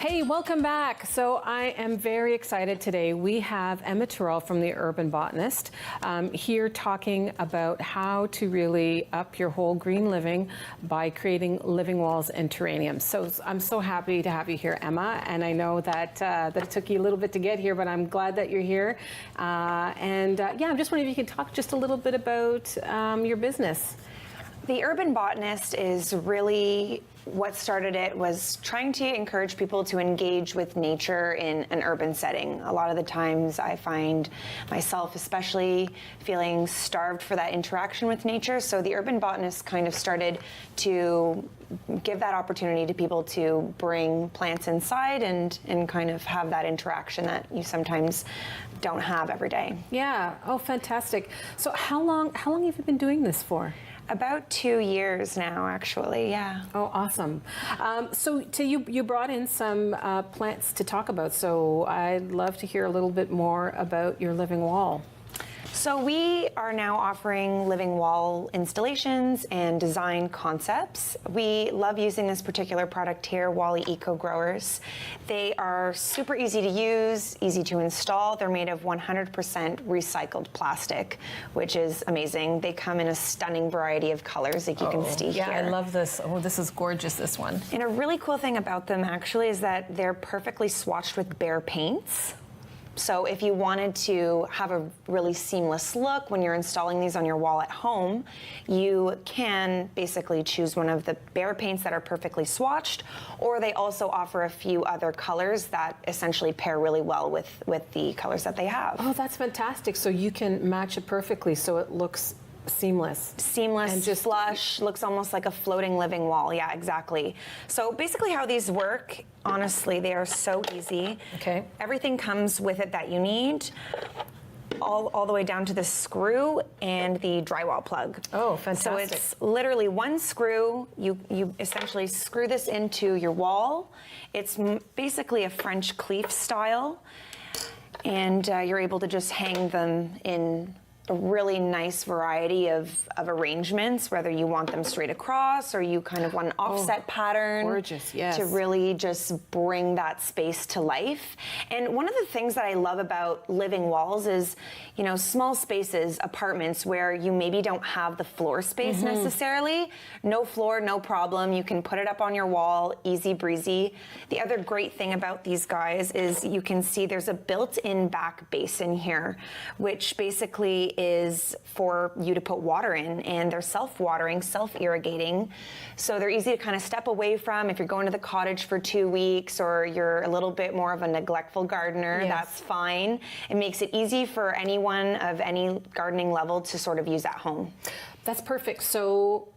Hey, welcome back. So I am very excited today. We have Emma Terrell from the Urban Botanist here talking about how to really up your whole green living by creating living walls and terrariums. So I'm so happy to have you here, Emma. And I know that that it took you a little bit to get here, but I'm glad that you're here. Yeah, I'm just wondering if you can talk just a little bit about your business. The Urban Botanist is really what started it was trying to encourage people to engage with nature in an urban setting. A lot of the times I find myself especially feeling starved for that interaction with nature. So the Urban Botanist kind of started to give that opportunity to people to bring plants inside and kind of have that interaction that you sometimes don't have every day. Yeah, oh, fantastic. So how long have you been doing this for? About 2 years now, actually, yeah. Oh, awesome. So you brought in some plants to talk about, so I'd love to hear a little bit more about your living wall. So we are now offering living wall installations and design concepts. We love using this particular product here, Wally Eco Growers. They are super easy to use, easy to install. They're made of 100% recycled plastic, which is amazing. They come in a stunning variety of colors, like you can see here. Yeah, I love this. Oh, this is gorgeous, this one. And a really cool thing about them actually is that they're perfectly swatched with bare paints. So if you wanted to have a really seamless look when you're installing these on your wall at home, you can basically choose one of the bare paints that are perfectly swatched, or they also offer a few other colors that essentially pair really well with the colors that they have. Oh, that's fantastic. So you can match it perfectly so it looks seamless. Seamless, and just flush, looks almost like a floating living wall. Yeah, exactly. So basically how these work, honestly, they are so easy. Okay. Everything comes with it that you need, all the way down to the screw and the drywall plug. Oh, fantastic. So it's literally one screw. You essentially screw this into your wall. It's basically a French cleef style, and you're able to just hang them in a really nice variety of arrangements, whether you want them straight across or you kind of want an offset pattern. Gorgeous, yes. To really just bring that space to life. And one of the things that I love about living walls is, you know, small spaces, apartments where you maybe don't have the floor space necessarily. No floor, no problem. You can put it up on your wall, easy breezy. The other great thing about these guys is you can see there's a built-in back basin here, which basically is for you to put water in, and they're self-watering, self-irrigating, so they're easy to kind of step away from if you're going to the cottage for 2 weeks or you're a little bit more of a neglectful gardener. Yes. That's fine. It makes it easy for anyone of any gardening level to sort of use at home. That's perfect. So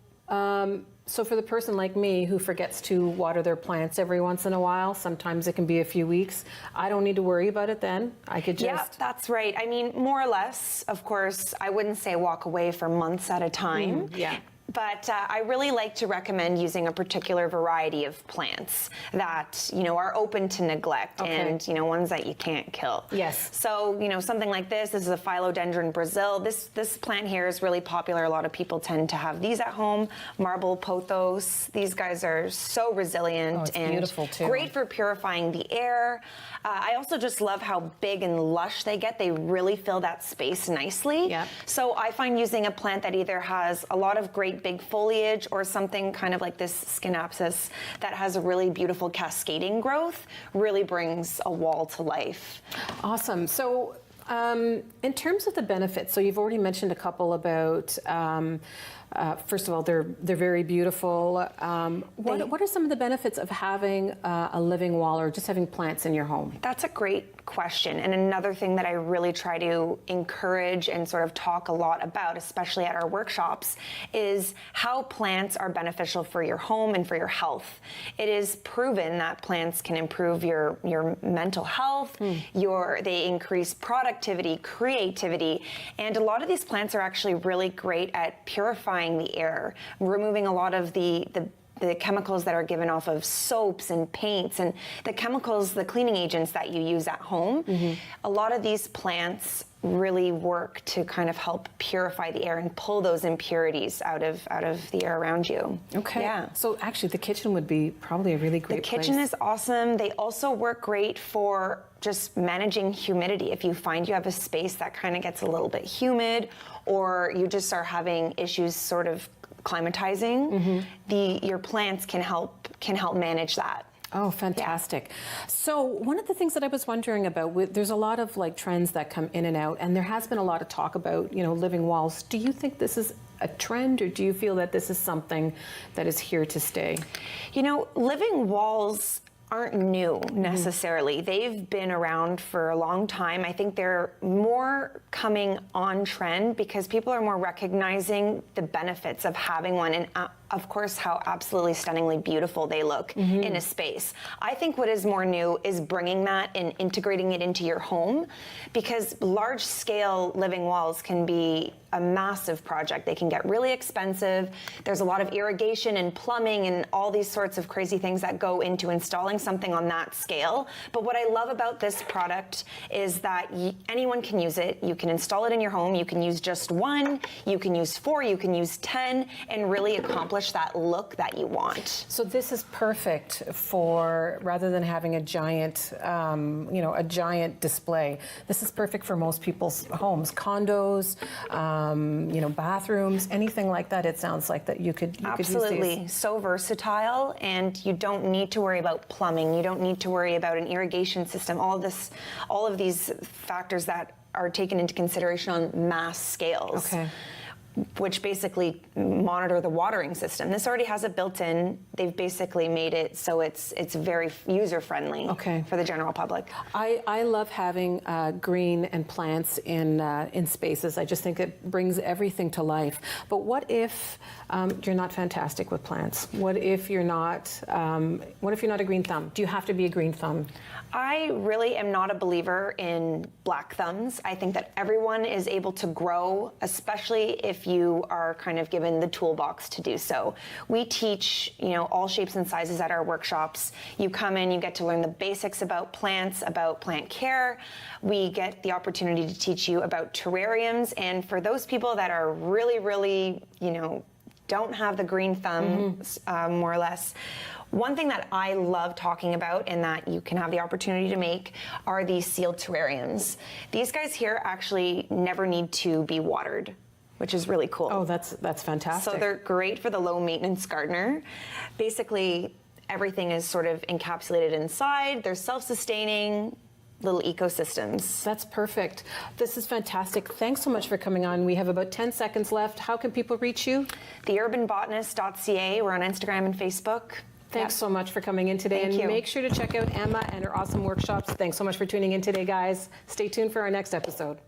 so for the person like me who forgets to water their plants every once in a while, sometimes it can be a few weeks, I don't need to worry about it then. I could just... Yeah, that's right. I mean, more or less, of course, I wouldn't say walk away for months at a time. Yeah. But I really like to recommend using a particular variety of plants that, you know, are open to neglect and, you know, ones that you can't kill. Yes. So, you know, something like this is a Philodendron Brazil. This plant here is really popular. A lot of people tend to have these at home. Marble pothos. These guys are so resilient and beautiful too. Great for purifying the air. I also just love how big and lush they get. They really fill that space nicely. Yeah. So I find using a plant that either has a lot of great big foliage or something kind of like this Schinapsis that has a really beautiful cascading growth really brings a wall to life. Awesome. So in terms of the benefits, so you've already mentioned a couple about first of all, they're very beautiful. What are some of the benefits of having a living wall or just having plants in your home? That's a great question, and another thing that I really try to encourage and sort of talk a lot about, especially at our workshops, is how plants are beneficial for your home and for your health. It is proven that plants can improve your mental health, they increase productivity, creativity, and a lot of these plants are actually really great at purifying the air, removing a lot of the the chemicals that are given off of soaps and paints and the chemicals, the cleaning agents that you use at home. A lot of these plants really work to kind of help purify the air and pull those impurities out of the air around you. Okay. Yeah. So actually the kitchen would be probably a really great place. The kitchen is awesome. They also work great for just managing humidity. If you find you have a space that kind of gets a little bit humid, or you just are having issues sort of climatizing, your plants can help manage that. Oh, fantastic. So one of the things that I was wondering about, there's a lot of like trends that come in and out, and there has been a lot of talk about, living walls. Do you think this is a trend, or do you feel that this is something that is here to stay? Living walls aren't new necessarily. They've been around for a long time. I think they're more coming on trend because people are more recognizing the benefits of having one, and of course how absolutely stunningly beautiful they look in a space. I think what is more new is bringing that and integrating it into your home, because large scale living walls can be a massive project. They can get really expensive. There's a lot of irrigation and plumbing and all these sorts of crazy things that go into installing something on that scale. But what I love about this product is that anyone can use it. You can install it in your home. You can use just one, you can use 4, you can use 10, and really accomplish that look that you want. So this is perfect for, rather than having a giant, a giant display, this is perfect for most people's homes, condos, bathrooms, anything like that. It sounds like that you could Absolutely. use these. So versatile, and you don't need to worry about plumbing. You don't need to worry about an irrigation system. All of these factors that are taken into consideration on mass scales. Okay. Which basically monitor the watering system. This already has it built in. They've basically made it so it's very user-friendly for the general public. I love having green and plants in spaces. I just think it brings everything to life. But what if you're not fantastic with plants? What if you're not a green thumb? Do you have to be a green thumb? I really am not a believer in black thumbs. I think that everyone is able to grow, especially if you are kind of given the toolbox to do so. We teach, all shapes and sizes at our workshops. You come in, you get to learn the basics about plants, about plant care. We get the opportunity to teach you about terrariums. And for those people that are really, really, don't have the green thumb, more or less, one thing that I love talking about and that you can have the opportunity to make are these sealed terrariums. These guys here actually never need to be watered, which is really cool. Oh, that's fantastic. So they're great for the low maintenance gardener. Basically, everything is sort of encapsulated inside. They're self-sustaining little ecosystems. That's perfect. This is fantastic. Thanks so much for coming on. We have about 10 seconds left. How can people reach you? theurbanbotanist.ca. We're on Instagram and Facebook. Thanks so much for coming in today. Thank and you. Make sure to check out Emma and her awesome workshops. Thanks so much for tuning in today, guys. Stay tuned for our next episode.